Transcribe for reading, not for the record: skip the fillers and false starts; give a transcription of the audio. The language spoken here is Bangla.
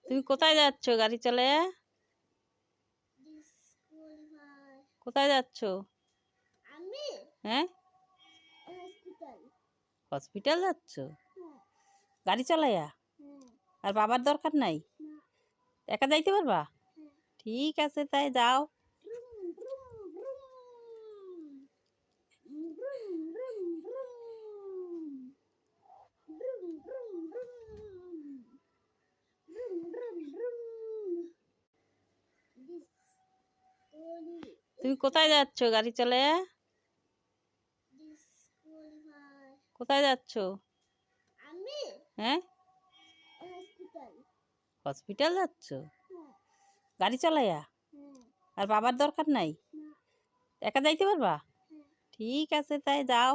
তুমি কোথায় যাচ্ছ গাড়ি চালায়া? কোথায় যাচ্ছ? হ্যাঁ, হসপিটাল যাচ্ছ গাড়ি চালায়া? আর বাবার দরকার নাই? একা যাইতে পারবা? ঠিক আছে, তাই যাও। তুমি কোথায় যাচ্ছ গাড়ি চালায়া? কোথায় যাচ্ছ? হ্যাঁ, হসপিটাল যাচ্ছ গাড়ি চালায়া? আর বাবার দরকার নাই? একা যাইতে পারবা? ঠিক আছে, তাই যাও।